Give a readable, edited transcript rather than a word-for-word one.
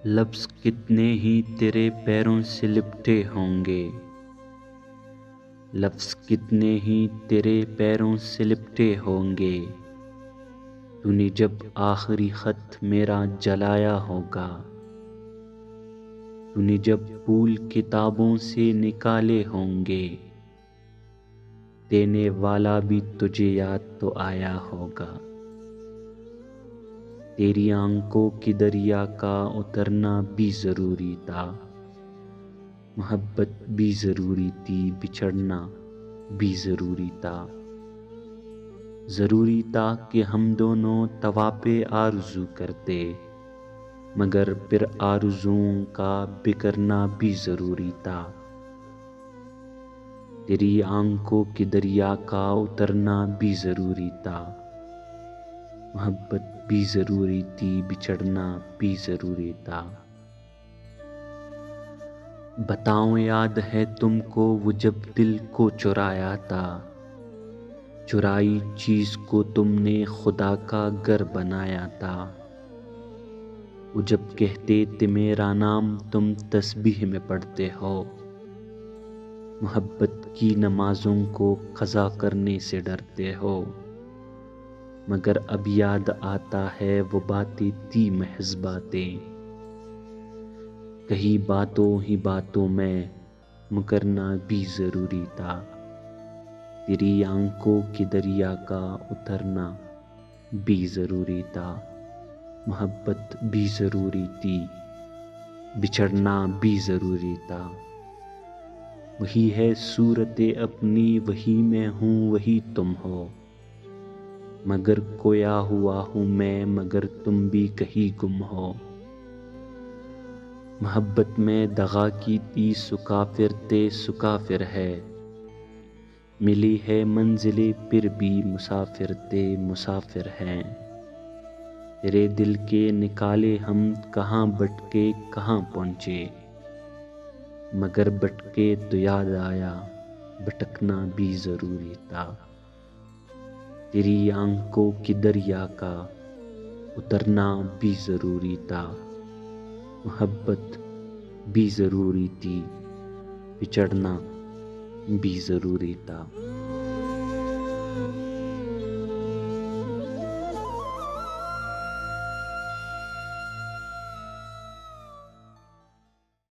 لفظ کتنے ہی تیرے پیروں سے لپٹے ہوں گے، لفظ کتنے ہی تیرے پیروں سے لپٹے ہوں گے، تو نے جب آخری خط میرا جلایا ہوگا، تو نے جب پھول کتابوں سے نکالے ہوں گے، دینے والا بھی تجھے یاد تو آیا ہوگا۔ تیری آنکھوں کی دریا کا اترنا بھی ضروری تھا، محبت بھی ضروری تھی، بچھڑنا بھی ضروری تھا، ضروری تھا کہ ہم دونوں طواف آرزو کرتے، مگر پھر آرزوؤں کا بکھرنا بھی ضروری تھا۔ تیری آنکھوں کی دریا کا اترنا بھی ضروری تھا، محبت بھی ضروری تھی، بچھڑنا بھی ضروری تھا۔ بتاؤں یاد ہے تم کو وہ جب دل کو چرایا تھا، چرائی چیز کو تم نے خدا کا گھر بنایا تھا، وہ جب کہتے تھے میرا نام تم تسبیح میں پڑھتے ہو، محبت کی نمازوں کو قضا کرنے سے ڈرتے ہو، مگر اب یاد آتا ہے وہ باتیں تھی محض باتیں، کہیں باتوں ہی باتوں میں مکرنا بھی ضروری تھا۔ تیری آنکھوں کی دریا کا اترنا بھی ضروری تھا، محبت بھی ضروری تھی، بچھڑنا بھی ضروری تھا۔ وہی ہے صورت اپنی، وہی میں ہوں وہی تم ہو، مگر کھویا ہوا ہوں میں، مگر تم بھی کہیں گم ہو۔ محبت میں دغا کی تھی سو کافر تھے سو کافر ہے، ملی ہے منزلیں پھر بھی مسافر تھے مسافر ہیں۔ تیرے دل کے نکالے ہم کہاں بھٹکے کہاں پہنچے، مگر بھٹکے تو یاد آیا بھٹکنا بھی ضروری تھا۔ تیری آنکھوں کی دریا کا اترنا بھی ضروری تھا، محبت بھی ضروری تھی، بچھڑنا بھی ضروری تھا۔